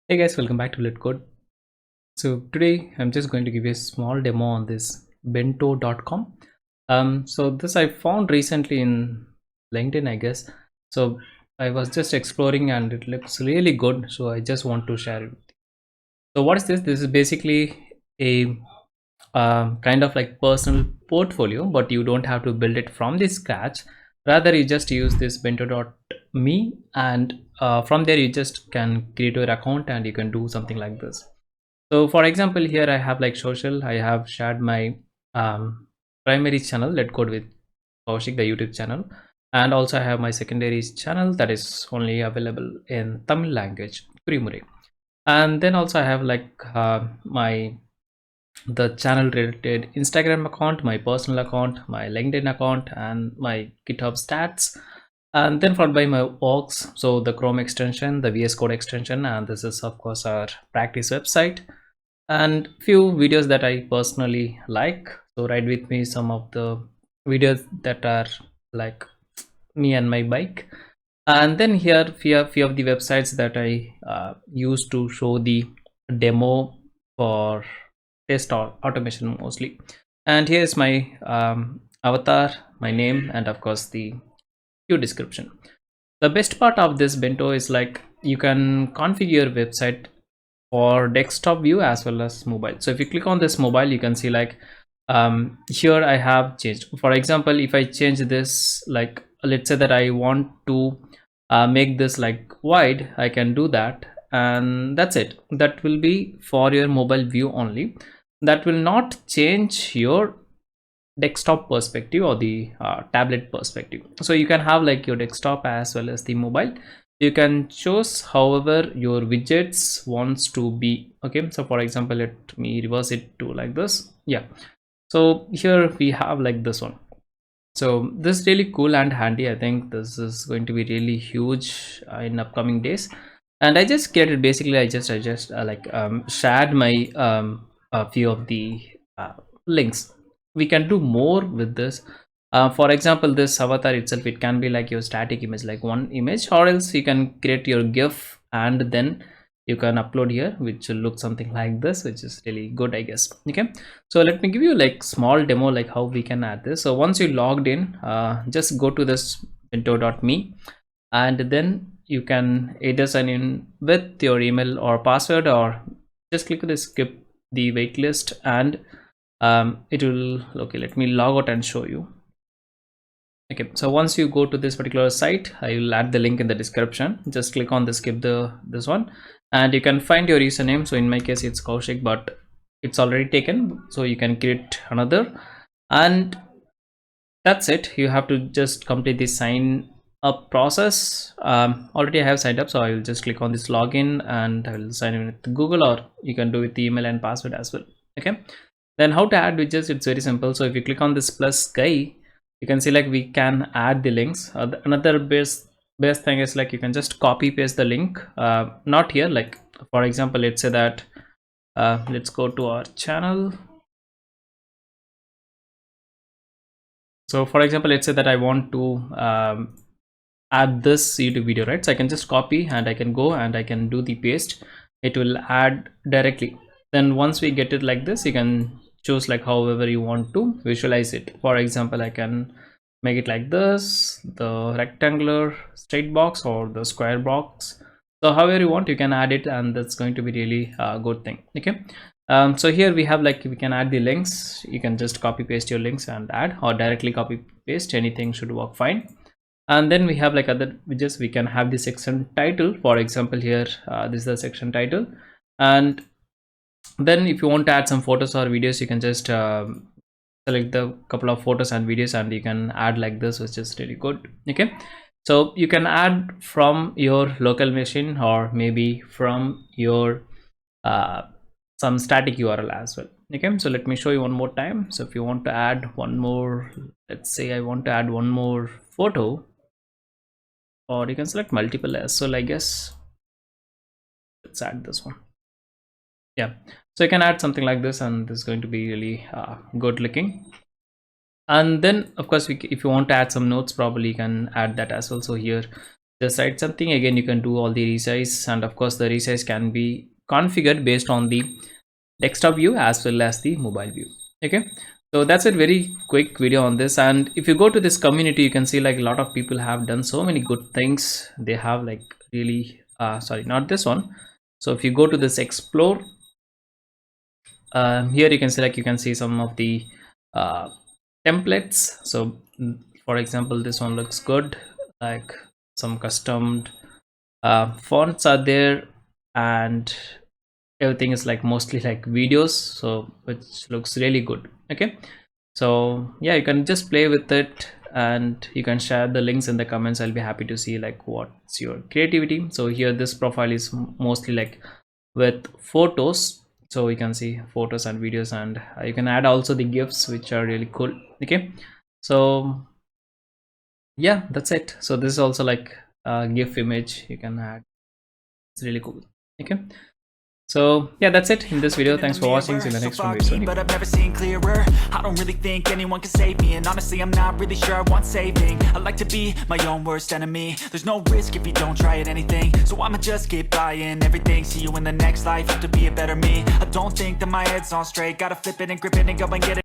Hey guys, welcome back to LetCode. So today I'm just going to give you a small demo on this bento.com. So this I found recently in LinkedIn, I guess. So I was just exploring and it looks really good. So I just want to share it with you. So what is this? This is basically a kind of like personal portfolio, but you don't have to build it from the scratch. Rather, you just use this bento.me and from there you just can create your account and you can do something like this. So for example, here I have like social, I have shared my primary channel, LetCode with Koushik, the YouTube channel. And also I have my secondary channel that is only available in Tamil language, Kurimure. And then also I have like the channel related Instagram account, my personal account, my LinkedIn account, and my GitHub stats. And then followed by my orgs, so the Chrome extension, the VS Code extension, and this is of course our practice website and few videos that I personally like. So write with me some of the videos that are like me and my bike. And then here few of the websites that I use to show the demo for test or automation mostly. And here's my avatar, my name, and of course the few description. The best part of this bento is like you can configure your website for desktop view as well as mobile. So if you click on this mobile, you can see like here I have changed. For example, if I change this, like let's say that I want to make this like wide, I can do that, and that's it. That will be for your mobile view only. That will not change your desktop perspective or the tablet perspective. So you can have like your desktop as well as the mobile. You can choose however your widgets wants to be. Okay, so for example, let me reverse it to like this. Yeah, so here we have like this one. So this is really cool and handy. I think this is going to be really huge in upcoming days. And I just created, basically I just shared my a few of the links. We can do more with this. For example, this avatar itself, it can be like your static image, like one image, or else you can create your GIF and then you can upload here, which will look something like this, which is really good, I guess. Okay, so let me give you like small demo like how we can add this. So once you logged in, just go to this bento.me and then you can either sign in with your email or password, or just click the skip the waitlist and it will, okay, let me log out and show you. Okay, so once you go to this particular site, I will add the link in the description. Just click on the skip this one and you can find your username. So in my case it's Koushik, but it's already taken, so you can create another, and that's it. You have to just complete the sign up process. Already I have signed up, so I will just click on this login and I will sign in with Google, or you can do with the email and password as well. Okay, then how to add widgets, it's very simple. So if you click on this plus guy, you can see like we can add the links. Another best thing is like you can just copy paste the link, not here, like for example, let's say that let's go to our channel. So for example, let's say that I want to add this YouTube video, right? So I can just copy and I can go and I can do the paste. It will add directly. Then once we get it like this, you can choose like however you want to visualize it. For example, I can make it like this, the rectangular straight box or the square box. So however you want, you can add it, and that's going to be really a good thing. Okay, so here we have like we can add the links. You can just copy paste your links and add, or directly copy paste, anything should work fine. And then we have like other widgets. We can have the section title. For example, here this is the section title, and then if you want to add some photos or videos, you can just select the couple of photos and videos and you can add like this, which is really good. Okay, so you can add from your local machine or maybe from your some static URL as well. Okay, so let me show you one more time. So if you want to add one more, let's say I want to add one more photo, or you can select multiple as well, I guess. Let's add this one. Yeah, so you can add something like this and this is going to be really good looking. And then of course if you want to add some notes, probably you can add that as well. So here just write something. Again, you can do all the resize, and of course the resize can be configured based on the desktop view as well as the mobile view. Okay, so that's a very quick video on this. And if you go to this community, you can see like a lot of people have done so many good things. They have like really sorry, not this one. So if you go to this explore, here you can see like you can see some of the uh, templates. So for example, this one looks good, like some custom fonts are there, and everything is like mostly like videos, so which looks really good. Okay, so yeah, you can just play with it, and you can share the links in the comments. I'll be happy to see like what's your creativity. So here this profile is mostly like with photos, so you can see photos and videos, and you can add also the gifs, which are really cool. Okay, so yeah, that's it. So this is also like a gif image you can add. It's really cool. Okay, so yeah, that's it in this video. Thanks for watching. See you in the next one very soon. But I've never seen clearer. I don't really think anyone can save me, and honestly I'm not really sure I want saving. I like to be my own worst enemy. There's no risk if you don't try at anything, so I'ma just keep buying everything. See you in the next life, have to be a better me. I don't think that my head's on straight, gotta flip it and grip it and go and get it.